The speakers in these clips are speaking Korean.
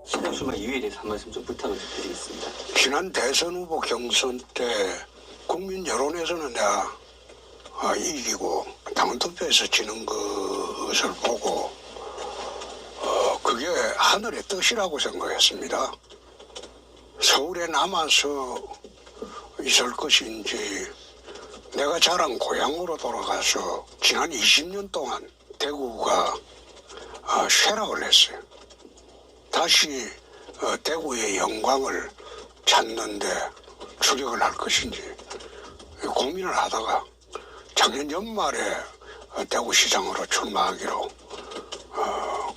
신당출마 이유에 대해서 한 말씀 좀 부탁을 좀 드리겠습니다. 지난 대선 후보 경선 때 국민 여론에서는 내가 이기고 당원 투표에서 지는 것을 보고 그게 하늘의 뜻이라고 생각했습니다. 서울에 남아서 있을 것인지 내가 자란 고향으로 돌아가서 지난 20년 동안 대구가 쇠락을 했어요. 다시 대구의 영광을 찾는데 주력을 할 것인지 고민을 하다가 작년 연말에 대구시장으로 출마하기로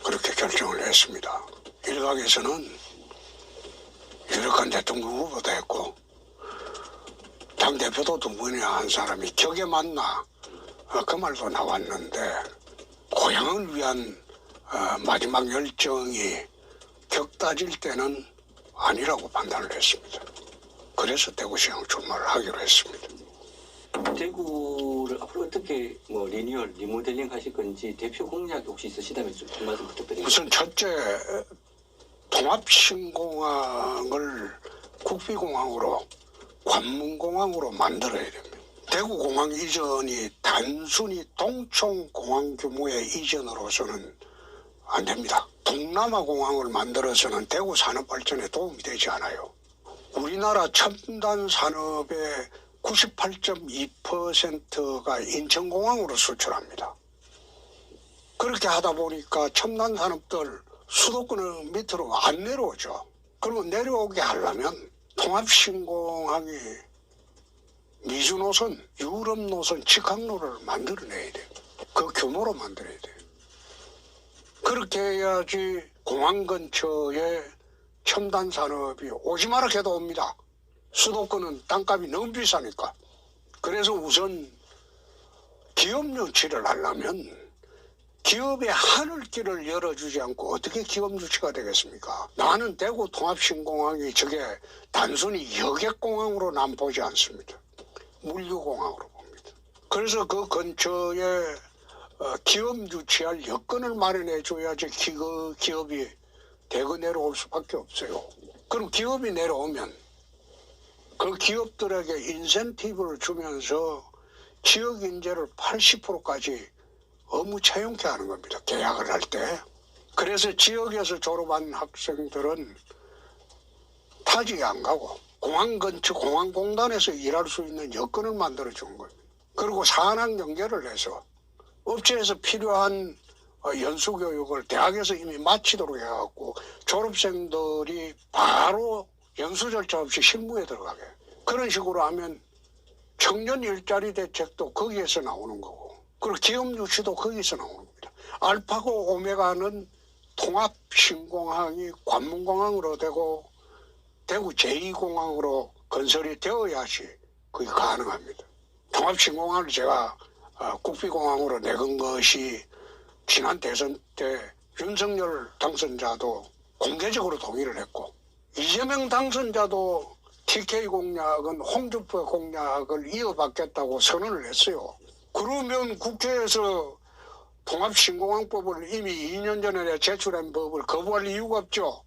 그렇게 결정을 했습니다. 일각에서는 유력한 대통령 후보도 했고 당대표도 두 분이나 한 사람이 격에 맞나 그 말도 나왔는데 고향을 위한 마지막 열정이 격 따질 때는 아니라고 판단을 했습니다. 그래서 대구시장 출마를 하기로 했습니다. 대구를 앞으로 어떻게 리뉴얼, 리모델링 하실 건지 대표 공약이 혹시 있으시다면 좀 한 말씀 부탁드립니다. 우선 첫째, 통합신공항을 국비공항으로 관문공항으로 만들어야 됩니다. 대구공항 이전이 단순히 동청공항 규모의 이전으로서는 안 됩니다. 동남아공항을 만들어서는 대구 산업 발전에 도움이 되지 않아요. 우리나라 첨단 산업의 98.2%가 인천공항으로 수출합니다. 그렇게 하다 보니까 첨단 산업들 수도권 밑으로 안 내려오죠. 그러면 내려오게 하려면 통합신공항이 미주 노선, 유럽 노선, 직항로를 만들어내야 돼요. 그 규모로 만들어야 돼요. 그렇게 해야지 공항 근처에 첨단 산업이 오지 마라 해도 옵니다. 수도권은 땅값이 너무 비싸니까. 그래서 우선 기업 유치를 하려면 기업의 하늘길을 열어주지 않고 어떻게 기업 유치가 되겠습니까? 나는 대구 통합신공항이 저게 단순히 여객공항으로 난 보지 않습니다. 물류공항으로 봅니다. 그래서 그 근처에 기업 유치할 여건을 마련해 줘야지 기업이 대거 내려올 수밖에 없어요. 그럼 기업이 내려오면 그 기업들에게 인센티브를 주면서 지역 인재를 80%까지 업무 채용케 하는 겁니다. 계약을 할 때. 그래서 지역에서 졸업한 학생들은 타지에 안 가고 공항 근처 공항공단에서 일할 수 있는 여건을 만들어 준 거예요. 그리고 산학 연계를 해서 업체에서 필요한 연수교육을 대학에서 이미 마치도록 해갖고 졸업생들이 바로 연수 절차 없이 실무에 들어가게. 그런 식으로 하면 청년 일자리 대책도 거기에서 나오는 거고, 그리고 기업 유치도 거기서 나오는 겁니다. 알파고 오메가는 통합 신공항이 관문공항으로 되고 대구 제2공항으로 건설이 되어야지 그게 가능합니다. 통합 신공항을 제가 국비공항으로 내건 것이 지난 대선 때 윤석열 당선자도 공개적으로 동의를 했고, 이재명 당선자도 TK 공약은 홍준표 공약을 이어받겠다고 선언을 했어요. 그러면 국회에서 통합신공항법을 이미 2년 전에 제출한 법을 거부할 이유가 없죠.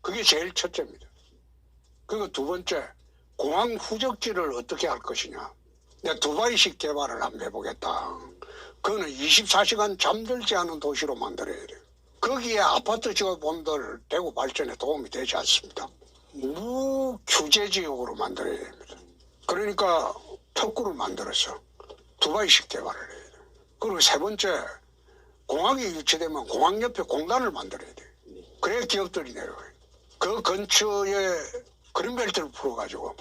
그게 제일 첫째입니다. 그리고 두 번째, 공항 후적지를 어떻게 할 것이냐. 내가 두바이식 개발을 한번 해보겠다. 그거는 24시간 잠들지 않은 도시로 만들어야 돼요. 거기에 아파트 지어본들 대구 발전에 도움이 되지 않습니다. 무규제 지역으로 만들어야 됩니다. 그러니까 특구를 만들어서 두바이식 개발을 해야 돼요. 그리고 세 번째, 공항이 유치되면 공항 옆에 공단을 만들어야 돼요. 그래야 기업들이 내려와요. 그 근처에 그린벨트를 풀어가지고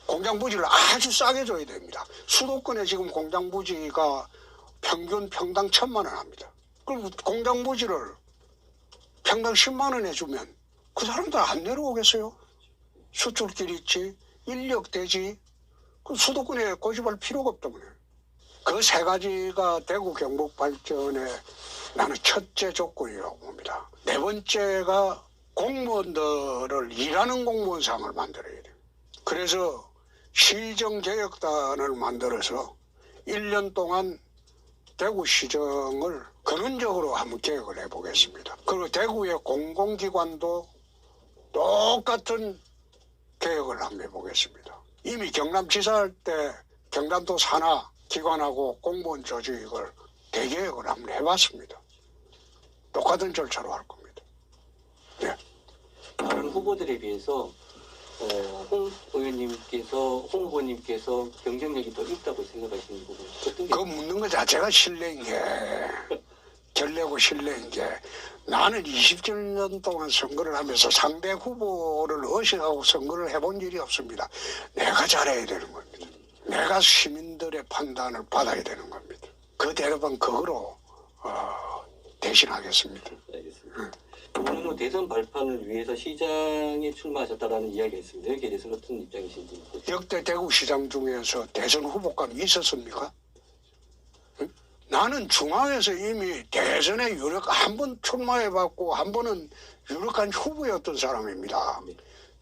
공장 부지를 아주 싸게 줘야 됩니다. 수도권에 지금 공장 부지가 평균 평당 1,000만 원 합니다. 그럼 공장 부지를 평당 10만 원 해주면 그 사람들 안 내려오겠어요? 수출길 있지, 인력 되지, 그 수도권에 고집할 필요가 없다고요. 그 세 가지가 대구 경북 발전의 나는 첫째 조건이라고 봅니다. 네 번째가 공무원들을 일하는 공무원상을 만들어야 돼요. 그래서 시정개혁단을 만들어서 1년 동안 대구시정을 근원적으로 한번 개혁을 해보겠습니다. 그리고 대구의 공공기관도 똑같은 개혁을 한번 해보겠습니다. 이미 경남지사 할 때 경남도 산하 기관하고 공무원 조직 이걸 대개혁을 한번 해봤습니다. 똑같은 절차로 할 겁니다. 네. 다른 후보들에 비해서 홍 의원님께서, 홍 후보님께서 경쟁력이 더 있다고 생각하시는 부분 어떤 게 그거 묻는 것 자체가 실례인 게, 결례고 실례인 게, 나는 27년 동안 선거를 하면서 상대 후보를 의식하고 선거를 해본 일이 없습니다. 내가 잘해야 되는 겁니다. 내가 시민들의 판단을 받아야 되는 겁니다. 그 대답은 그거로 대신하겠습니다. 알겠습니다. 오늘 뭐 대선 발판을 위해서 시장에 출마하셨다라는 이야기가 있습니다. 여기에 대해서는 어떤 입장이신지. 역대 대구시장 중에서 대선 후보감이 있었습니까? 응? 나는 중앙에서 이미 대선에 한 번 출마해봤고 한 번은 유력한 후보였던 사람입니다.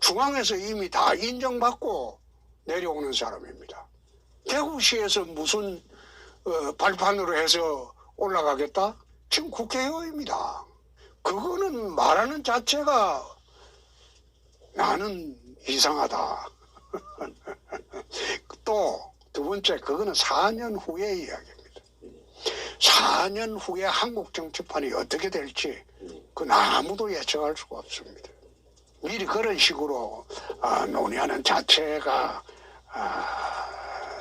중앙에서 이미 다 인정받고 내려오는 사람입니다. 대구시에서 무슨 발판으로 해서 올라가겠다? 지금 국회의원입니다. 그거는 말하는 자체가 나는 이상하다. 또 두 번째, 그거는 4년 후의 이야기입니다. 4년 후에 한국 정치판이 어떻게 될지 그건 아무도 예측할 수가 없습니다. 미리 그런 식으로 논의하는 자체가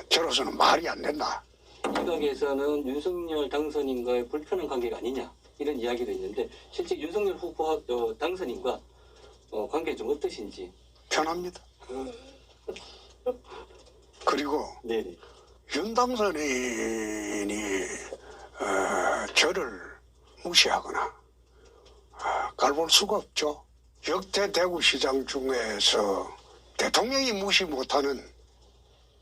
저로서는 말이 안 된다. 일각에서는 윤석열 당선인과의 불편한 관계가 아니냐 이런 이야기도 있는데 실제 윤석열 후보 당선인과 관계는 좀 어떠신지. 편합니다. 그리고 네네. 윤 당선인이 저를 무시하거나 깔볼 수가 없죠. 역대 대구시장 중에서 대통령이 무시 못하는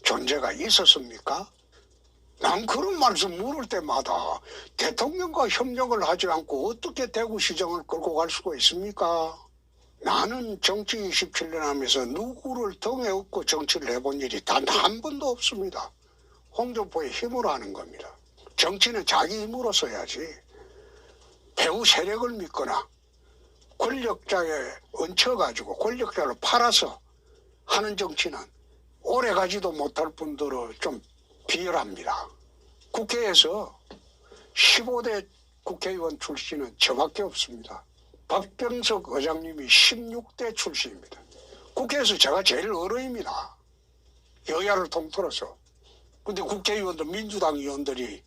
존재가 있었습니까? 난 그런 말씀 물을 때마다 대통령과 협력을 하지 않고 어떻게 대구시장을 끌고 갈 수가 있습니까? 나는 정치 27년 하면서 누구를 등에 업고 정치를 해본 일이 단 한 번도 없습니다. 홍준표의 힘으로 하는 겁니다. 정치는 자기 힘으로 써야지. 배후 세력을 믿거나 권력자에 얹혀가지고 권력자를 팔아서 하는 정치는 오래가지도 못할 뿐더러 좀 비열합니다. 국회에서 15대 국회의원 출신은 저밖에 없습니다. 박병석 의장님이 16대 출신입니다. 국회에서 제가 제일 어려입니다. 여야를 통틀어서. 근데 국회의원들, 민주당 의원들이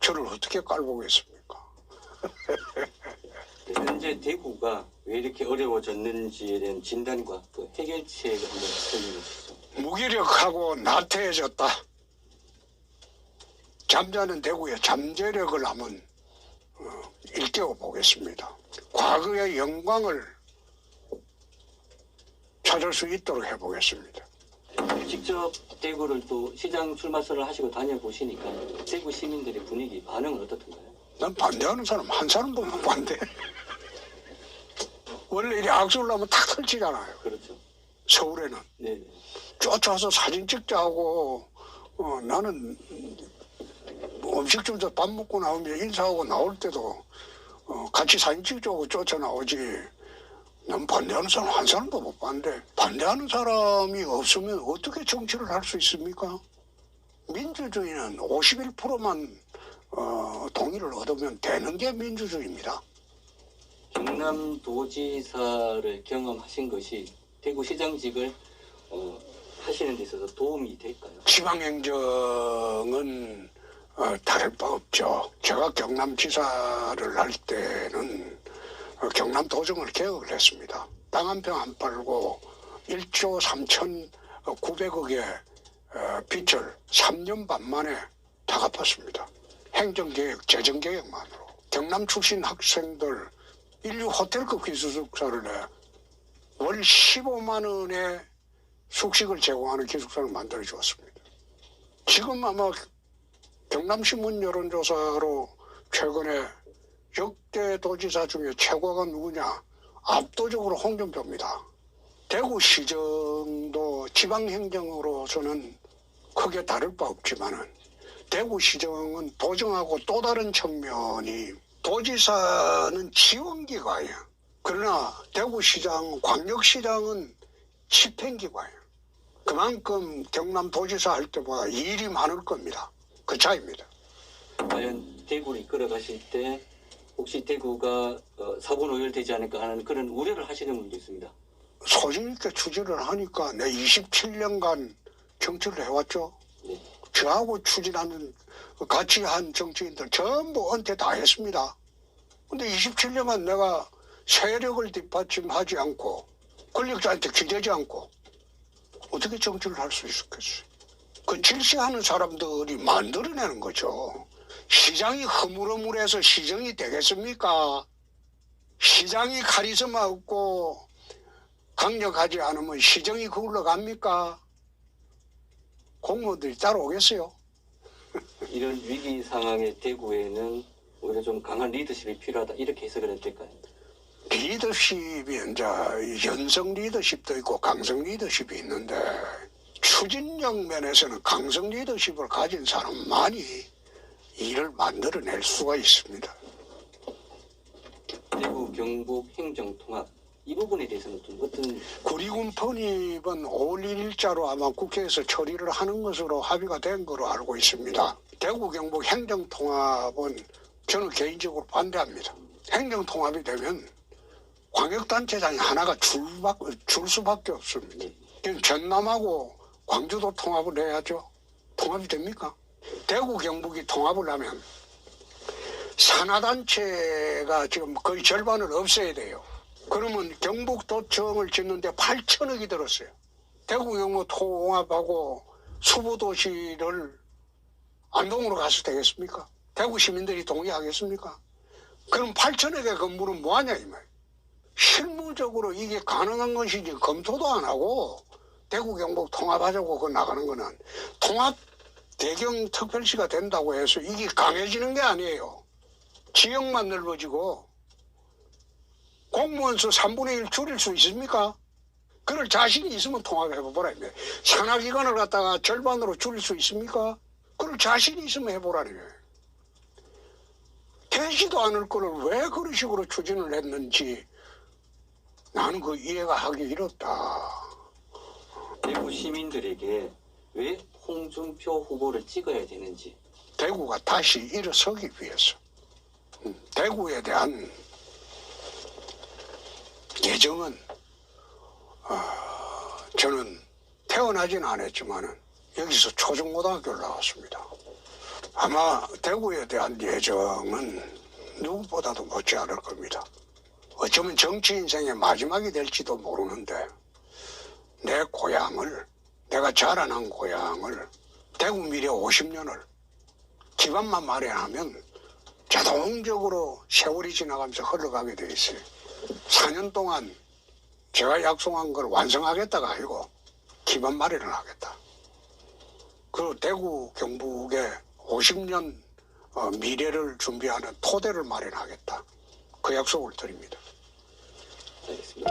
저를 어떻게 깔보겠습니까? 현재 대구가 왜 이렇게 어려워졌는지에 대한 진단과 그 해결책을 한번 설명해 주시죠. 무기력하고 나태해졌다. 잠자는 대구의 잠재력을 한번 일깨워 보겠습니다. 과거의 영광을 찾을 수 있도록 해보겠습니다. 직접 대구를 또 시장 출마선을 하시고 다녀보시니까 대구 시민들의 분위기, 반응은 어떻던가요? 난 반대하는 사람 한 사람도 못 반대. 원래 이렇게 악수를 하면 탁 설치잖아요. 그렇죠. 서울에는. 네. 쫓아와서 사진 찍자고 나는 음식점에서 밥 먹고 나오면 인사하고 나올 때도 같이 사진 찍자고 쫓아나오지. 난 반대하는 사람 한 사람도 못 반대. 반대하는 사람이 없으면 어떻게 정치를 할 수 있습니까? 민주주의는 51%만 동의를 얻으면 되는 게 민주주의입니다. 경남도지사를 경험하신 것이 대구시장직을 하시는 데 있어서 도움이 될까요? 지방행정은 다를 바 없죠. 제가 경남지사를 할 때는 경남도정을 개혁을 했습니다. 땅 한 평 안 팔고 1조 3,900억의 빚을 3년 반 만에 다 갚았습니다. 행정개혁, 재정개혁만으로. 경남 출신 학생들 인류 호텔급 기숙사를 내 월 15만 원의 숙식을 제공하는 기숙사를 만들어 주었습니다. 지금 아마 경남신문 여론조사로 최근에 역대 도지사 중에 최고가 누구냐? 압도적으로 홍준표입니다. 대구시정도 지방행정으로서는 크게 다를 바 없지만은 대구시정은 도정하고 또 다른 측면이 도지사는 지원기관이에요. 그러나 대구시장, 광역시장은 집행기관이에요. 그만큼 경남도지사 할 때보다 일이 많을 겁니다. 그 차이입니다. 과연 대구를 이끌어 가실 때 혹시 대구가 사고노열되지 않을까 하는 그런 우려를 하시는 분도 있습니다. 소신 있게 추진을 하니까 내 27년간 정치를 해왔죠. 네. 저하고 추진하는 같이 한 정치인들 전부 은퇴 다 했습니다. 근데 27년간 내가 세력을 뒷받침하지 않고 권력자한테 기대지 않고 어떻게 정치를 할 수 있었겠어요? 그 질시하는 사람들이 만들어내는 거죠. 시장이 허물허물해서 시정이 되겠습니까? 시장이 카리스마 없고 강력하지 않으면 시정이 그걸로 갑니까? 공무원들이 따라오겠어요? 이런 위기 상황의 대구에는 오히려 좀 강한 리더십이 필요하다 이렇게 해석을 해도 될까요? 리더십이 이제 연성 리더십도 있고 강성 리더십이 있는데 추진력 면에서는 강성 리더십을 가진 사람만이 일을 만들어낼 수가 있습니다. 대구 경북 행정통합 이 부분에 대해서는 좀 어떤 구리군 편입은 5월 1일자로 아마 국회에서 처리를 하는 것으로 합의가 된 거로 알고 있습니다. 대구 경북 행정통합은 저는 개인적으로 반대합니다. 행정통합이 되면 광역단체장이 하나가 줄 수밖에 없습니다. 그럼 전남하고 광주도 통합을 해야죠. 통합이 됩니까? 대구 경북이 통합을 하면 산하단체가 지금 거의 절반을 없애야 돼요. 그러면 경북도청을 짓는데 8천억이 들었어요. 대구 경북 통합하고 수부도시를 안동으로 가서 되겠습니까? 대구 시민들이 동의하겠습니까? 그럼 8천억의 건물은 뭐하냐 이 말이에요. 실무적으로 이게 가능한 것인지 검토도 안 하고 대구 경북 통합하자고 그 나가는 거는 통합 대경 특별시가 된다고 해서 이게 강해지는 게 아니에요. 지역만 넓어지고 공무원 수 3분의 1 줄일 수 있습니까? 그럴 자신이 있으면 통합해보라. 산하기관을 갖다가 절반으로 줄일 수 있습니까? 그럴 자신이 있으면 해보라는 거예요. 되지도 않을 거를 왜 그런 식으로 추진을 했는지 나는 그 이해가 하기 어렵다. 대구 시민들에게 왜 홍준표 후보를 찍어야 되는지 대구가 다시 일어서기 위해서 대구에 대한 예정은 저는 태어나진 않았지만 여기서 초중고등학교를 나왔습니다. 아마 대구에 대한 예정은 누구보다도 못지 않을 겁니다. 어쩌면 정치 인생의 마지막이 될지도 모르는데 내 고향을, 내가 자라난 고향을 대구 미래 50년을 기반만 마련하면 자동적으로 세월이 지나가면서 흘러가게 돼 있어요. 4년 동안 제가 약속한 걸 완성하겠다가 아니고 기반 마련을 하겠다. 그 대구 경북의 50년 미래를 준비하는 토대를 마련하겠다. 그 약속을 드립니다. 알겠습니다.